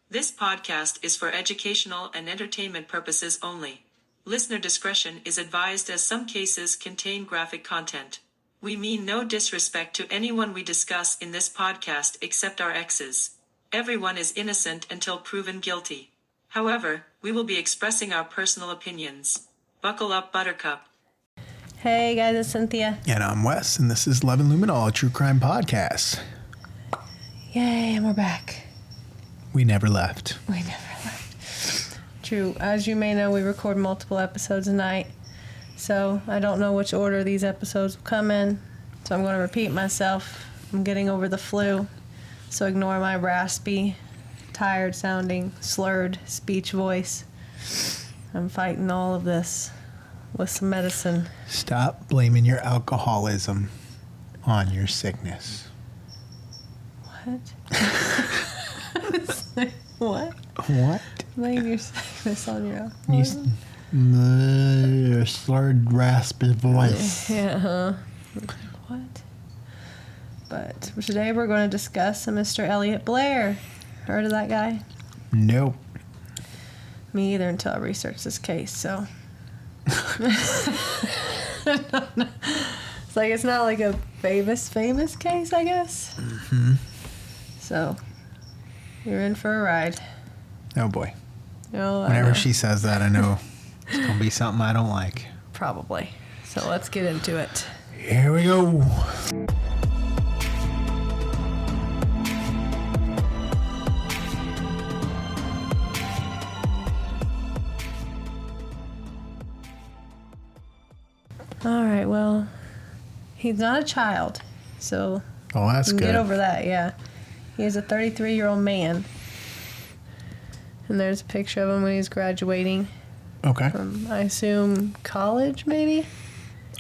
This podcast is for educational and entertainment purposes only. Listener discretion is advised as some cases contain graphic content. We mean no disrespect to anyone we discuss in this podcast except our exes. Everyone is innocent until proven guilty. However, we will be expressing our personal opinions. Buckle up, Buttercup. Hey guys, it's Cynthia. And I'm Wes, and this is Love and Luminol, a true crime podcast. Yay, and we're back. We never left. We never left. True. As you may know, we record multiple episodes a night. So I don't know which order these episodes will come in. So I'm going to repeat myself. I'm getting over the flu. So ignore my raspy, tired sounding, slurred speech voice. I'm fighting all of this with some medicine. Stop blaming your alcoholism on your sickness. What? What? What? Blame your sickness on your alcoholism? Your slurred, raspy voice. Yeah, What? But today we're going to discuss a Mr. Elliot Blair. Heard of that guy? Nope. Me either until I research this case, so. It's like, it's not like a famous case, I guess. Mm-hmm. So, you're in for a ride. Oh boy. Oh, Whenever she says that, I know it's going to be something I don't like. Probably. So let's get into it. Here we go. All right, well, he's not a child, so Oh, that's you can good. get over that, yeah. He is a 33-year-old man. And there's a picture of him when he's graduating Okay. from, I assume, college, maybe?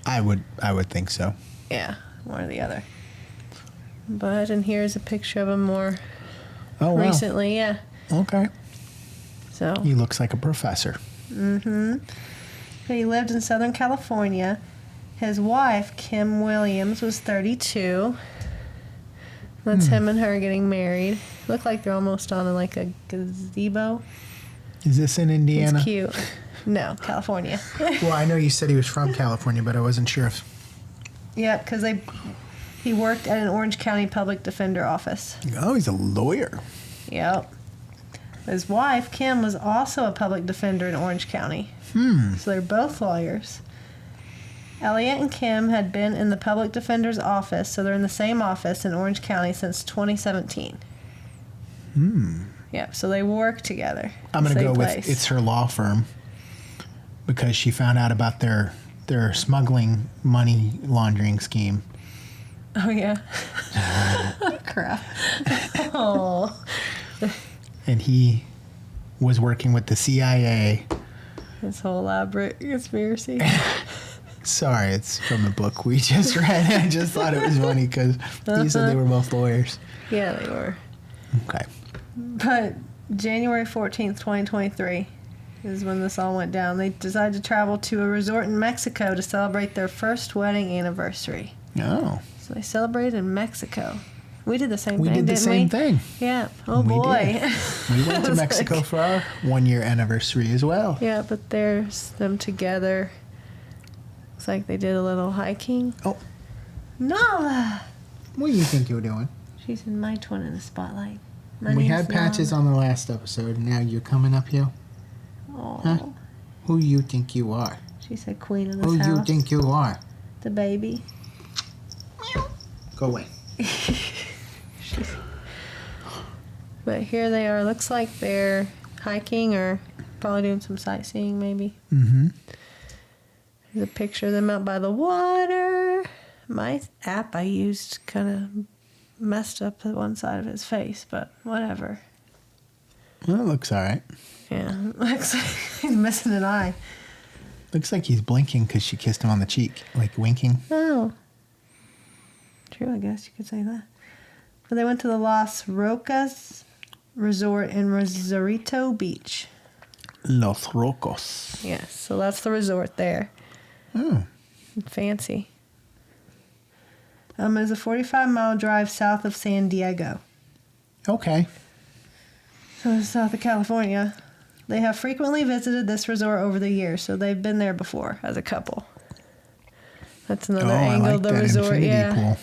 I would think so. Yeah, one or the other. But, and here's a picture of him more Oh, wow. recently, yeah. Okay. So, He looks like a professor. he lived in Southern California. His wife, Kim Williams, was 32. That's him and her getting married. Look like they're almost on like a gazebo. Is this in Indiana? It's cute. No, California. Well, I know you said he was from California, but I wasn't sure if... Yeah, because he worked at an Orange County public defender office. Oh, he's a lawyer. Yep. His wife, Kim, was also a public defender in Orange County. So they're both lawyers. Elliot and Kim had been in the public defender's office, so they're in the same office in Orange County since 2017. Yep, so they work together. I'm going to Same go place. with it's her law firm because she found out about their smuggling money laundering scheme. Oh, yeah. Crap. Oh. And he was working with the CIA. This whole elaborate conspiracy. Sorry, it's from the book we just read. I just thought it was funny because you said they were both lawyers. Yeah, they were. Okay. But January 14th, 2023 is when this all went down. They decided to travel to a resort in Mexico to celebrate their first wedding anniversary. Oh. So they celebrated in Mexico. We did the same We thing, did the didn't same we? thing. Yeah. Oh, We boy. did. We went to Mexico for our 1-year anniversary as well. Yeah, but there's them together. Looks like they did a little hiking. Oh, Nala! what do you think you're doing? She's in my twin in the spotlight. My We name's had patches Nala. on the last episode, and now you're coming up here? Aw. Huh? Who you think you are? She said queen of this Who house. you think you are? The baby. Go away. But here they are. Looks like they're hiking or probably doing some sightseeing, maybe. Mm-hmm. There's a picture of them out by the water. My app I used kind of messed up the one side of his face, but whatever. Well, it looks all right. Yeah, looks like he's missing an eye. Looks like he's blinking because she kissed him on the cheek, like winking. Oh. True, I guess you could say that. But they went to the Las Rocas Resort in Rosarito Beach. Los Rocos. Yes, so that's the resort there. Oh. Fancy. It's a 45-mile drive south of San Diego. Okay. South of California. They have frequently visited this resort over the years, so they've been there before as a couple. That's another angle of the resort. Yeah. Pool.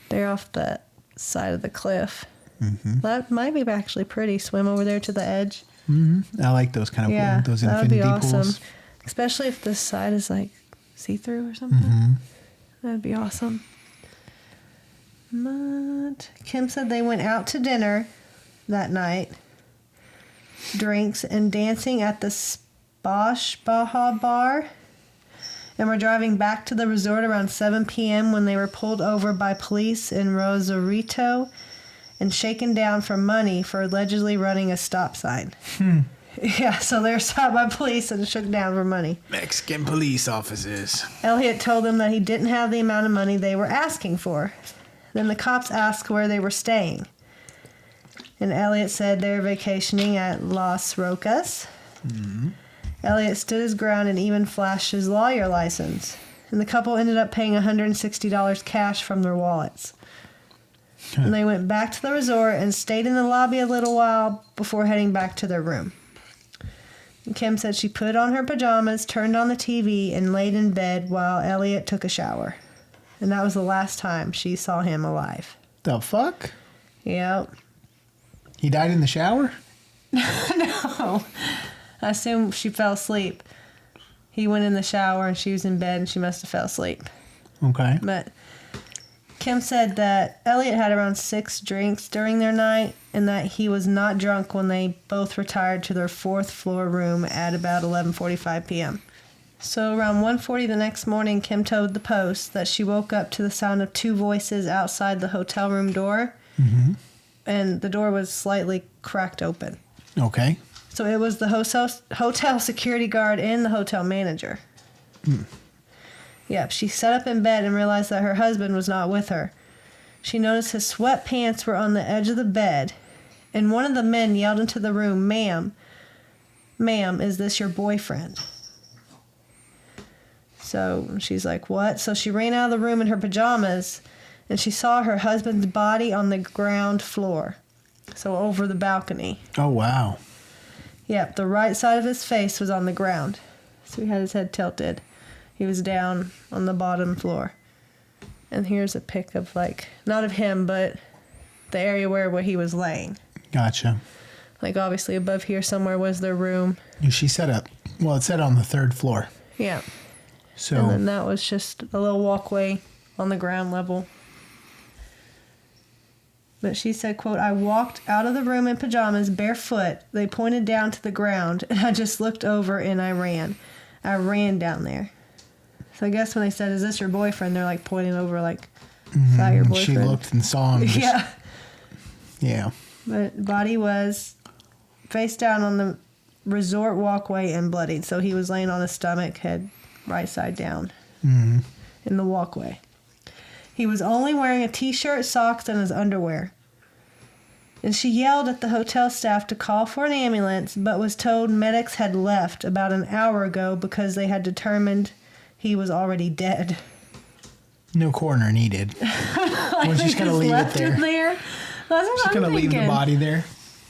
They're off the side of the cliff. Mm-hmm. That might be actually pretty. Swim over there to the edge. Mm-hmm. I like those kind of pools, those infinity pools. That would be awesome. Especially if this side is like see-through or something. Mm-hmm. That'd be awesome. But Kim said they went out to dinner that night, drinks and dancing at the Sposh Baja bar, and were driving back to the resort around 7 p.m. when they were pulled over by police in Rosarito and shaken down for money for allegedly running a stop sign. Yeah, so they were stopped by police and shook down for money. Mexican police officers. Elliot told them that he didn't have the amount of money they were asking for. Then the cops asked where they were staying. And Elliot said they were vacationing at Las Rocas. Mm-hmm. Elliot stood his ground and even flashed his lawyer license. And the couple ended up paying $160 cash from their wallets. And they went back to the resort and stayed in the lobby a little while before heading back to their room. And Kim said she put on her pajamas, turned on the TV, and laid in bed while Elliot took a shower. And that was the last time she saw him alive. The fuck? Yep. He died in the shower? No. I assume she fell asleep. He went in the shower and she was in bed and she must have fell asleep. Okay. But Kim said that Elliot had around 6 drinks during their night and that he was not drunk when they both retired to their 4th floor room at about 11:45 p.m. So around 1:40 the next morning, Kim told the Post that she woke up to the sound of 2 voices outside the hotel room door. Mm-hmm. And the door was slightly cracked open. Okay. So it was the hotel security guard and the hotel manager. Yep, she sat up in bed and realized that her husband was not with her. She noticed his sweatpants were on the edge of the bed, and one of the men yelled into the room, Ma'am, is this your boyfriend? So she's like, what? So she ran out of the room in her pajamas, and she saw her husband's body on the ground floor. So over the balcony. Oh, wow. Yep, the right side of his face was on the ground. So he had his head tilted. He was down on the bottom floor. And here's a pic of, like, not of him, but the area where he was laying. Gotcha. Like, obviously above here somewhere was their room. She set up, well, it said on the 3rd floor. Yeah. So. And then that was just a little walkway on the ground level. But she said, quote, I walked out of the room in pajamas, barefoot. They pointed down to the ground, and I just looked over and I ran. I ran down there. So I guess when they said, is this your boyfriend? They're like pointing over like, is that your boyfriend? She looked and saw him. Yeah. Yeah. But body was face down on the resort walkway and bloodied. So he was laying on his stomach, head right side down in the walkway. He was only wearing a t-shirt, socks, and his underwear. And she yelled at the hotel staff to call for an ambulance, but was told medics had left about an hour ago because they had determined he was already dead. No coroner needed. We're just going to leave it there. That's what just going to leave the body there.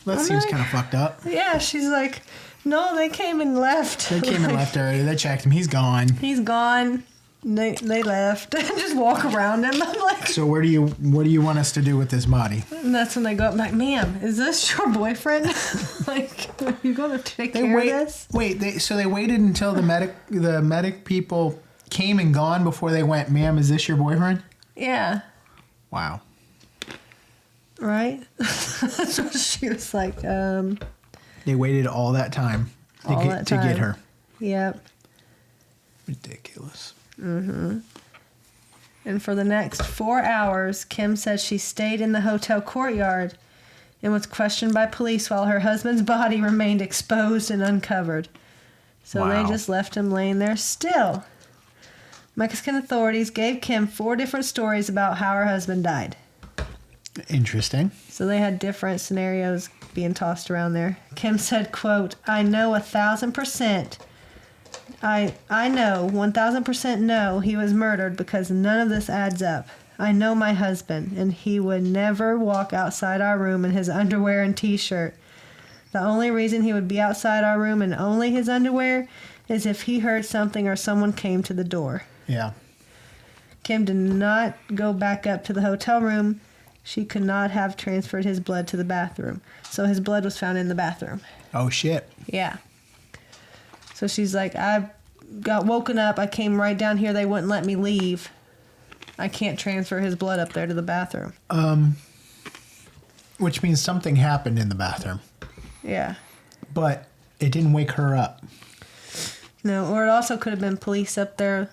That seems kind of fucked up. Yeah, she's like, no, they came and left. They came and left already. They checked him. He's gone. He's gone. They left. Just walk around him. I'm like, so what do you want us to do with this body? And that's when they go up like, ma'am, is this your boyfriend? Like, are you going to take care of this? So they waited until the medic people came and gone before they went, ma'am, is this your boyfriend? Yeah. Wow. Right? That's what she was like. They waited all that time to get her. Yep. Ridiculous. Mm-hmm. And for the next 4 hours, Kim said she stayed in the hotel courtyard and was questioned by police while her husband's body remained exposed and uncovered. So They just left him laying there still. Mexican authorities gave Kim 4 different stories about how her husband died. Interesting. So they had different scenarios being tossed around there. Kim said, quote, I know 1,000%. I know 1,000% know he was murdered because none of this adds up. I know my husband, and he would never walk outside our room in his underwear and t-shirt. The only reason he would be outside our room in only his underwear is if he heard something or someone came to the door. Yeah. Kim did not go back up to the hotel room. She could not have transferred his blood to the bathroom. So his blood was found in the bathroom. Oh, shit. Yeah. So she's like, I got woken up. I came right down here. They wouldn't let me leave. I can't transfer his blood up there to the bathroom. Which means something happened in the bathroom. Yeah. But it didn't wake her up. No, or it also could have been police up there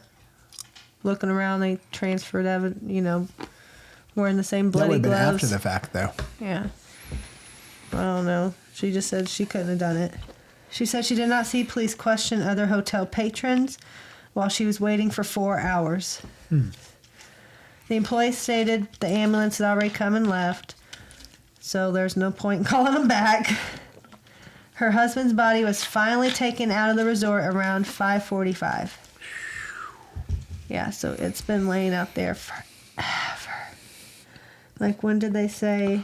looking around. They transferred evidence, wearing the same That bloody would have been gloves. after the fact, though. Yeah. I don't know. She just said she couldn't have done it. She said she did not see police question other hotel patrons while she was waiting for 4 hours. The employee stated the ambulance had already come and left, so there's no point in calling them back. Her husband's body was finally taken out of the resort around 5:45. Yeah, so it's been laying out there forever. Like, when did they say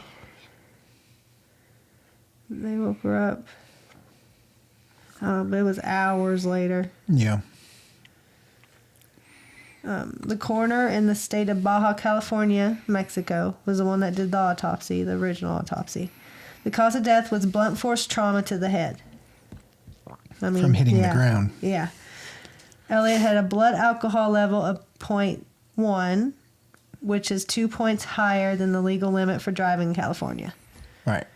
they woke her up? But it was hours later. Yeah. The coroner in the state of Baja California, Mexico, was the one that did the autopsy, the original autopsy. The cause of death was blunt force trauma to the head. From hitting the ground. Yeah. Elliot had a blood alcohol level of 0.1, which is 2 points higher than the legal limit for driving in California. Right.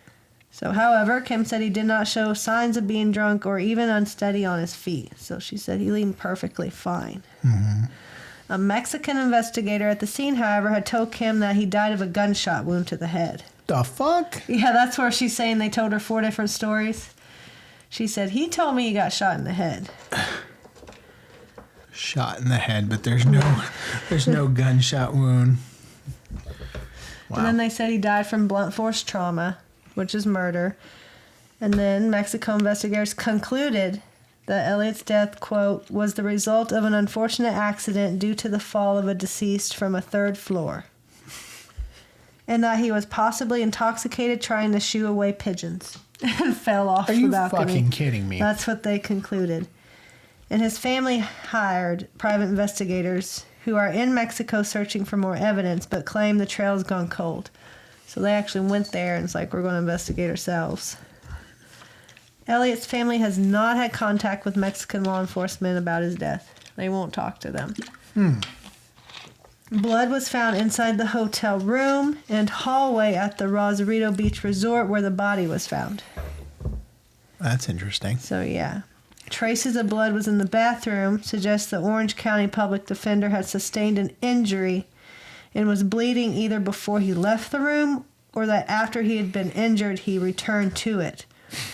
So, however, Kim said he did not show signs of being drunk or even unsteady on his feet. So she said he leaned perfectly fine. Mm-hmm. A Mexican investigator at the scene, however, had told Kim that he died of a gunshot wound to the head. The fuck? Yeah, that's where she's saying they told her 4 different stories. She said, he told me he got shot in the head. Shot in the head, but there's no gunshot wound. Wow. And then they said he died from blunt force trauma, which is murder. And then Mexico investigators concluded that Elliot's death, quote, was the result of an unfortunate accident due to the fall of a deceased from a 3rd floor. And that he was possibly intoxicated trying to shoo away pigeons and fell off Are the you balcony. fucking kidding me? That's what they concluded. And his family hired private investigators who are in Mexico searching for more evidence, but claim the trail's gone cold. So they actually went there and it's like, we're going to investigate ourselves. Elliot's family has not had contact with Mexican law enforcement about his death. They won't talk to them. Blood was found inside the hotel room and hallway at the Rosarito Beach Resort where the body was found. That's interesting. So, yeah. Traces of blood was in the bathroom, suggests the Orange County public defender had sustained an injury and was bleeding either before he left the room or that after he had been injured, he returned to it,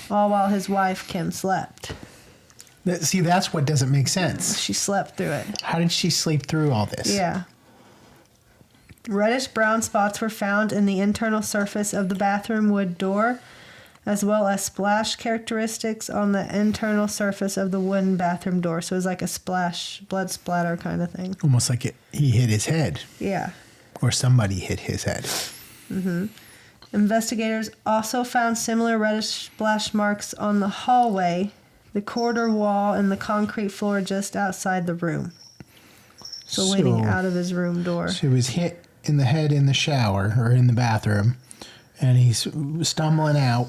all while his wife, Kim, slept. See, that's what doesn't make sense. She slept through it. How did she sleep through all this? Yeah. Reddish-brown spots were found in the internal surface of the bathroom wood door, as well as splash characteristics on the internal surface of the wooden bathroom door. So it was like a splash, blood splatter kind of thing. Almost like he hit his head. Yeah. Or somebody hit his head. Mm-hmm. Investigators also found similar reddish splash marks on the hallway, the corridor wall, and the concrete floor just outside the room. So leading out of his room door. So he was hit in the head in the shower or in the bathroom, and he's stumbling out,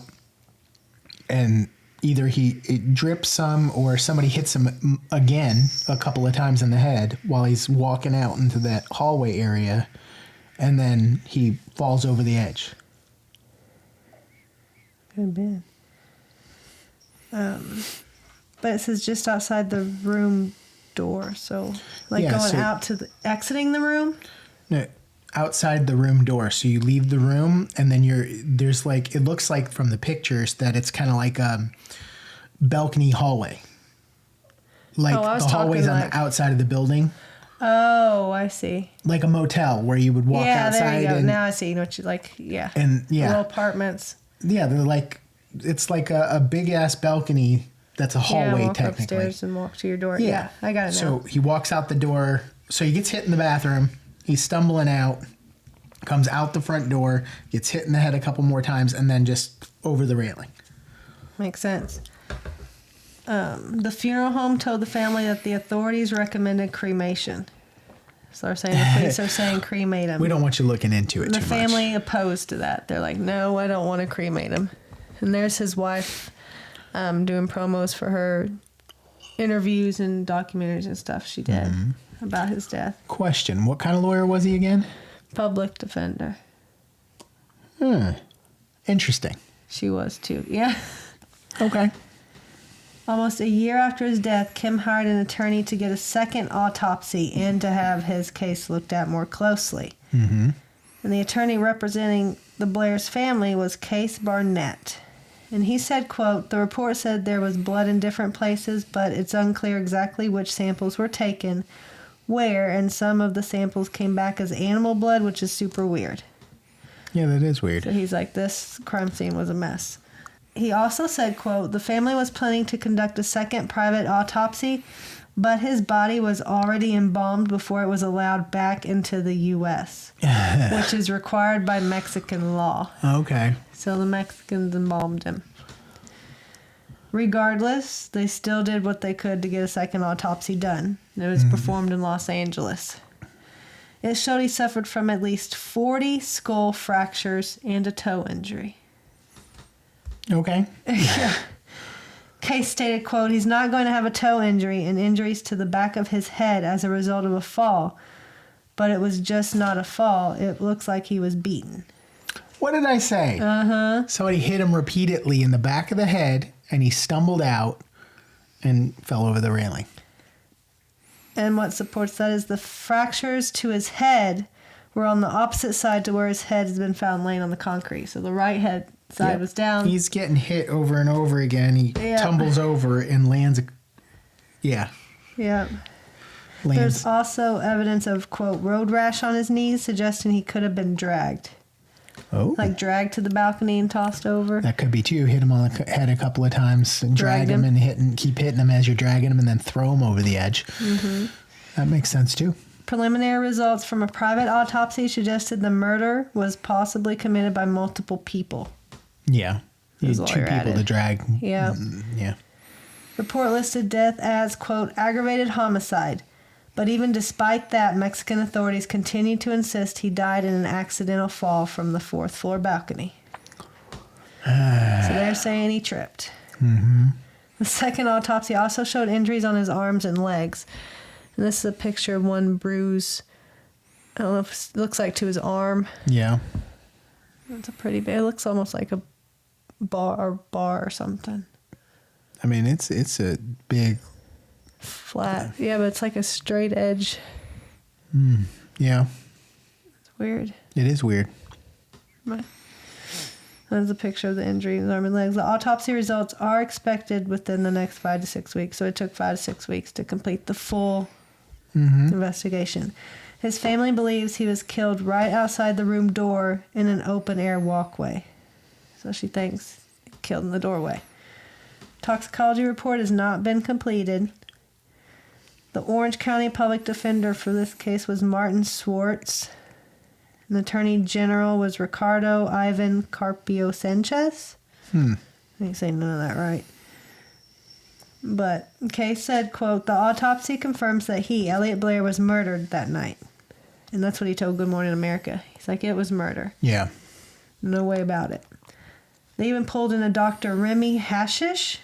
and either it drips some or somebody hits him again a couple of times in the head while he's walking out into that hallway area, and then he falls over the edge. Could be. But it says just outside the room door, so like going out to exiting the room. No, outside the room door. So you leave the room, and then there's like, it looks like from the pictures that it's kind of like a balcony hallway. Like the hallways on the outside of the building. Oh, I see. Like a motel where you would walk outside. Yeah, there you go. And, Now I see what you like. Yeah. And yeah. Little apartments. Yeah, they're like, it's like a big ass balcony that's a hallway walk technically. Upstairs and walk to your door. Yeah, I got it now. So he walks out the door. So he gets hit in the bathroom. He's stumbling out, comes out the front door, gets hit in the head a couple more times, and then just over the railing. Makes sense. The funeral home told the family that the authorities recommended cremation. So they're saying the police are saying cremate him. We don't want you looking into it And too the much. family opposed to that. They're like, no, I don't want to cremate him. And there's his wife doing promos for her interviews and documentaries and stuff she did about his death. Question, what kind of lawyer was he again? Public defender. Interesting. She was too. Yeah. Okay. Almost a year after his death, Kim hired an attorney to get a second autopsy and to have his case looked at more closely. And the attorney representing the Blair's family was Case Barnett. And he said, quote, the report said there was blood in different places, but it's unclear exactly which samples were taken, where, and some of the samples came back as animal blood, which is super weird. Yeah, that is weird. So he's like, this crime scene was a mess. He also said, quote, the family was planning to conduct a second private autopsy, but his body was already embalmed before it was allowed back into the U.S., which is required by Mexican law. Okay. So the Mexicans embalmed him. Regardless, they still did what they could to get a second autopsy done. It was performed in Los Angeles. It showed he suffered from at least 40 skull fractures and a toe injury. Okay. Case stated, quote, he's not going to have a toe injury and injuries to the back of his head as a result of a fall. But it was just not a fall. It looks like he was beaten. What did I say? Somebody hit him repeatedly in the back of the head, and he stumbled out and fell over the railing. And what supports that is the fractures to his head were on the opposite side to where his head has been found laying on the concrete. So the right head side was down. He's getting hit over and over again. He tumbles over and lands. Yeah. Lands. There's also evidence of, quote, road rash on his knees, suggesting he could have been dragged. Oh. Like dragged to the balcony and tossed over. That could be too. Hit him on the head a couple of times and drag him and keep hitting him as you're dragging him and then throw him over the edge. That makes sense too. Preliminary results from a private autopsy suggested the murder was possibly committed by multiple people. Yeah. You His need two lawyer people added. to drag. Yeah. Yeah. Report listed death as, quote, aggravated homicide. But even despite that, Mexican authorities continued to insist he died in an accidental fall from the 4th floor balcony. So they're saying he tripped. The second autopsy also showed injuries on his arms and legs. And this is a picture of one bruise. I don't know if it looks like to his arm. Yeah. It's a pretty big. It looks almost like a bar or something. I mean, it's a big. Flat. Yeah, but it's like a straight edge. Yeah. It's weird. It is weird. There's a picture of the injury in his arm and legs. The autopsy results are expected within the next 5 to 6 weeks. So it took 5 to 6 weeks to complete the full investigation. His family believes he was killed right outside the room door in an open air walkway. So she thinks killed in the doorway. Toxicology report has not been completed. The Orange County Public Defender for this case was Martin Swartz. And the Attorney General was Ricardo Ivan Carpio Sanchez. I ain't saying none of that right. But case said, quote, the autopsy confirms that he, Elliot Blair, was murdered that night. And that's what he told Good Morning America. He's like, it was murder. Yeah. No way about it. They even pulled in a Dr. Remy Hashish,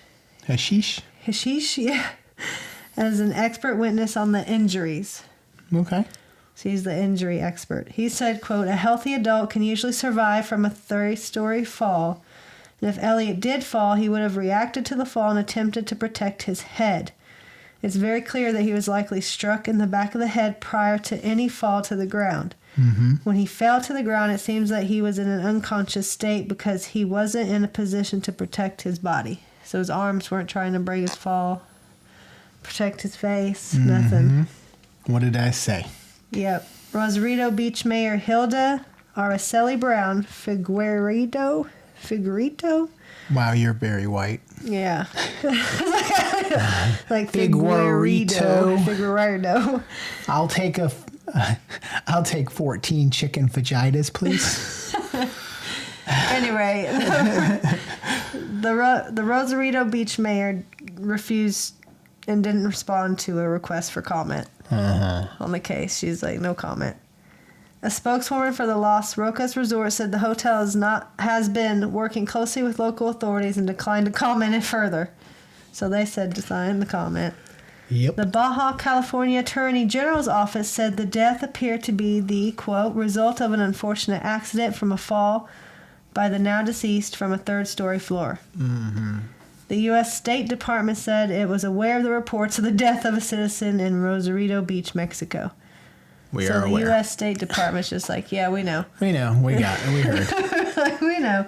yeah, as an expert witness on the injuries. Okay. So he's the injury expert. He said, quote, a healthy adult can usually survive from a 30-story fall. And if Elliot did fall, he would have reacted to the fall and attempted to protect his head. It's very clear that he was likely struck in the back of the head prior to any fall to the ground. When he fell to the ground, it seems that he was in an unconscious state because he wasn't in a position to protect his body. So his arms weren't trying to break his fall, protect his face, nothing. What did I say? Yep. Rosarito Beach Mayor Hilda Araceli Brown Figueredo. Wow, you're very white. Yeah. Like Figueredo. Figueredo. I'll take 14 chicken vaginas, please. Anyway, The Rosarito Beach mayor refused and didn't respond to a request for comment on the case. She's like, no comment. A spokeswoman for the Las Rocas Resort said the hotel has been working closely with local authorities and declined to comment further. So they said decline the comment. Yep. The Baja California Attorney General's office said the death appeared to be the, quote, result of an unfortunate accident from a fall by the now deceased from a third-story floor. Mm-hmm. The U.S. State Department said it was aware of the reports of the death of a citizen in Rosarito Beach, Mexico. We so are the aware. U.S. State Department's just like, yeah, we know. We know. We got it. We heard. Like, we know.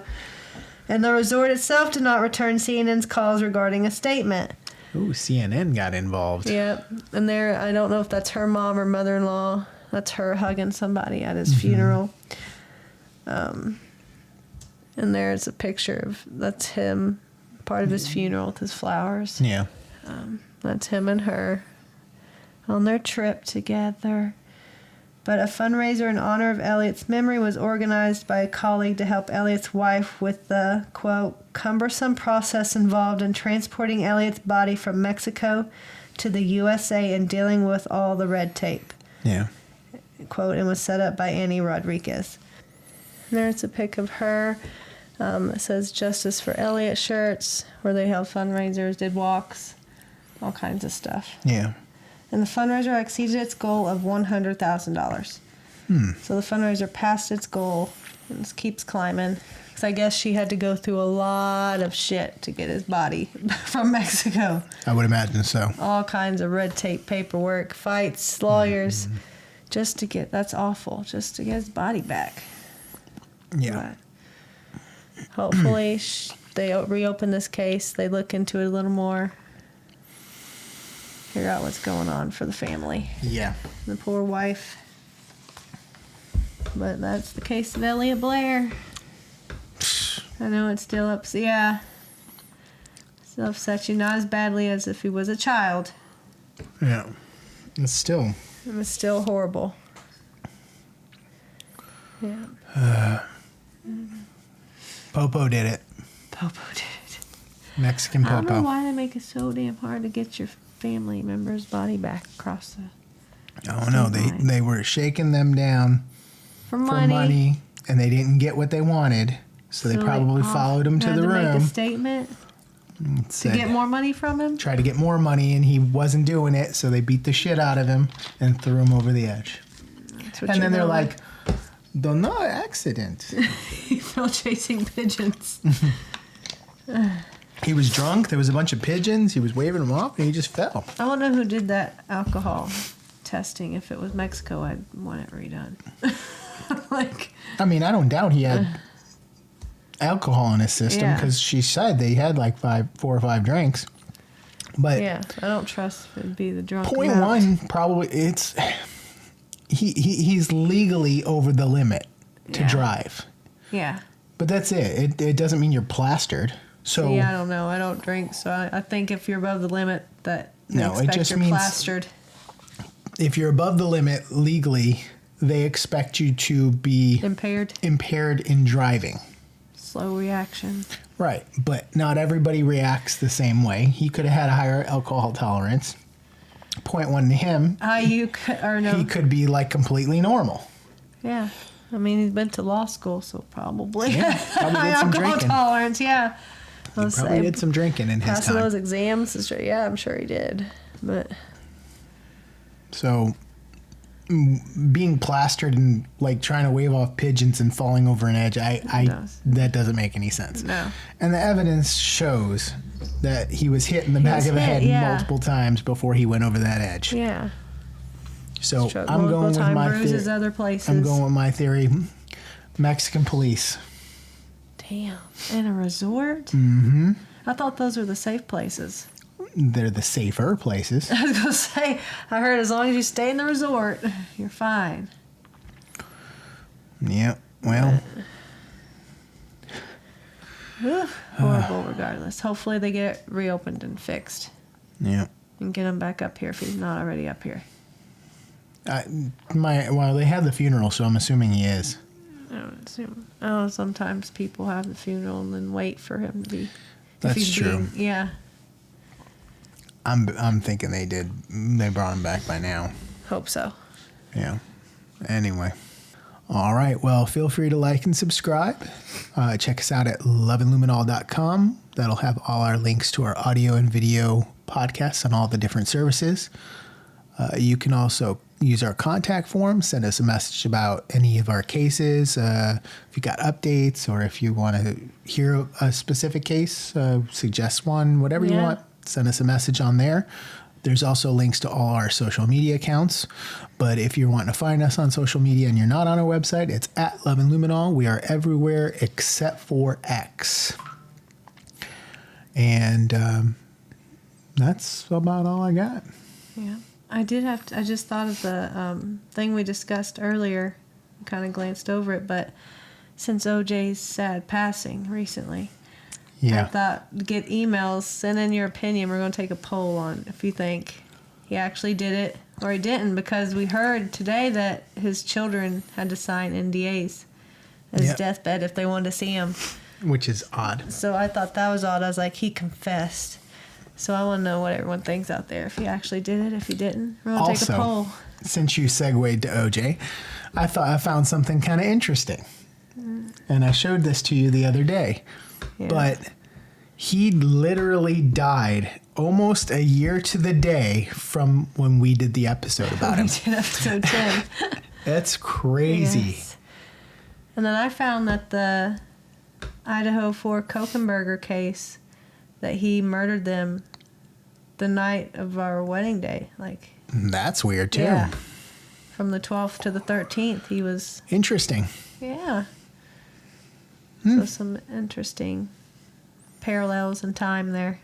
And the resort itself did not return CNN's calls regarding a statement. Ooh, CNN got involved. Yep. And there, I don't know if that's her mom or mother-in-law. That's her hugging somebody at his funeral. And there's a picture of, that's him, part of his funeral with his flowers. Yeah. That's him and her on their trip together. But a fundraiser in honor of Elliot's memory was organized by a colleague to help Elliot's wife with the, quote, cumbersome process involved in transporting Elliot's body from Mexico to the USA and dealing with all the red tape. Yeah. Quote, and was set up by Annie Rodriguez. And there's a pic of her. It says Justice for Elliot shirts, where they held fundraisers, did walks, all kinds of stuff. Yeah. And the fundraiser exceeded its goal of $100,000. So the fundraiser passed its goal and just keeps climbing. Because I guess she had to go through a lot of shit to get his body from Mexico. I would imagine so. All kinds of red tape, paperwork, fights, lawyers, just to get, that's awful, just to get his body back. Yeah. But hopefully they reopen this case, they look into it a little more. Figure out what's going on for the family. Yeah. The poor wife. But that's the case of Elliot Blair. I know it's still upset. Yeah. Still upsets you, not as badly as if he was a child. Yeah. It's still. It was still horrible. Yeah. Popo did it. Popo did it. Mexican I don't know Popo. why they make it so damn hard to get your family member's body back across the... Oh no, they were shaking them down For for money, and they didn't get what they wanted, so they probably followed him to had the to room. Make a statement to said- get more money from him. Tried to get more money, and he wasn't doing it, so they beat the shit out of him and threw him over the edge. That's what And you're then they're doing. like, "Don't know, accident." He's still chasing pigeons. He was drunk. There was a bunch of pigeons. He was waving them off, and he just fell. I don't know who did that alcohol testing. If it was Mexico, I'd want it redone. Like, I mean, I don't doubt he had alcohol in his system Yeah. because she said they had like 4 or 5 drinks. But yeah, I don't trust it'd be the drunk. point amount. one, probably it's he's legally over the limit to Yeah. drive. Yeah. But that's it. It doesn't mean you're plastered. So Yeah, I don't know. I don't drink, so I think if you're above the limit, that they No, it expect just you're means- plastered. if you're above the limit legally, they expect you to be Impaired, impaired in driving. slow reaction. Right, but not everybody reacts the same way. He could have had a higher alcohol tolerance. Point one to him, You could, or no? he could be like completely normal. Yeah. I mean, he's been to law school, so probably. Yeah, probably High did some alcohol drinking. tolerance, yeah. He Let's probably say did some drinking in his passing time. those exams. Yeah, I'm sure he did. But So being plastered and like trying to wave off pigeons and falling over an edge, does. that doesn't make any sense. no. And the evidence shows that he was hit in the back was of the hit, head yeah. multiple times before he went over that edge. Yeah. So Struck I'm multiple going with time my bruises theory. other places. I'm going with my theory. Mexican police. Damn. In a resort? Mm-hmm. I thought those were the safe places. They're the safer places. I was going to say, I heard as long as you stay in the resort, you're fine. Yeah. Well, Horrible regardless. Hopefully they get reopened and fixed yeah. and get him back up here if he's not already up here. Well, they had the funeral, so I'm assuming he is. I don't assume. Oh, sometimes people have the funeral and then wait for him to be That's true. Yeah. I'm thinking they brought him back by now. Hope so. Yeah. Anyway. All right. Well, feel free to like and subscribe. Check us out at loveandluminol.com. That'll have all our links to our audio and video podcasts on all the different services. You can also use our contact form. Send us a message about any of our cases. If you got updates or if you want to hear a specific case, suggest one, whatever you want, send us a message on there. There's also links to all our social media accounts. But if you're wanting to find us on social media and you're not on our website, it's at Love and Luminol. We are everywhere except for X. And that's about all I got. Yeah. I just thought of the thing we discussed earlier. Kind of glanced over it, but since OJ's sad passing recently, I thought get emails, send in your opinion. We're going to take a poll on if you think he actually did it or he didn't, because we heard today that his children had to sign NDAs at his deathbed if they wanted to see him. Which is odd. So I thought that was odd. I was like, he confessed. So I want to know what everyone thinks out there. If he actually did it, if he didn't. We're going to take a poll. Since you segued to OJ, I thought I found something kind of interesting. And I showed this to you the other day. Yeah. But he literally died almost a year to the day from when we did the episode about him. We did episode 10. That's crazy. Yes. And then I found that the Idaho 4 Kokenberger case, that he murdered them the night of our wedding day. Like, that's weird too. Yeah. From the 12th to the 13th, he was... Interesting. Yeah. So some interesting parallels in time there.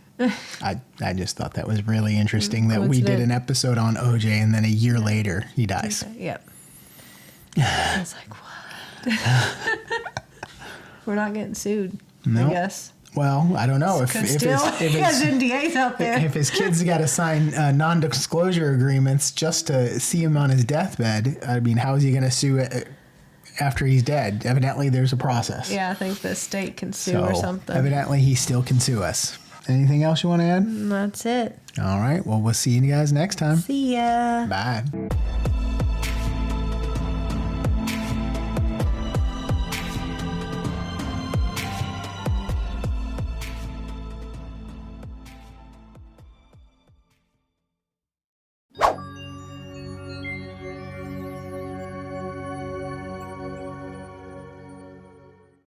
I just thought that was really interesting that we did an episode on OJ and then a year later he dies. Yep. I was like, what? We're not getting sued, I guess. Well, I don't know. If he has NDAs out there. If his kids got to sign non-disclosure agreements just to see him on his deathbed, I mean, how is he going to sue after he's dead? Evidently, there's a process. Yeah, I think the state can sue or something. Evidently, he still can sue us. Anything else you want to add? That's it. All right. Well, we'll see you guys next time. See ya. Bye.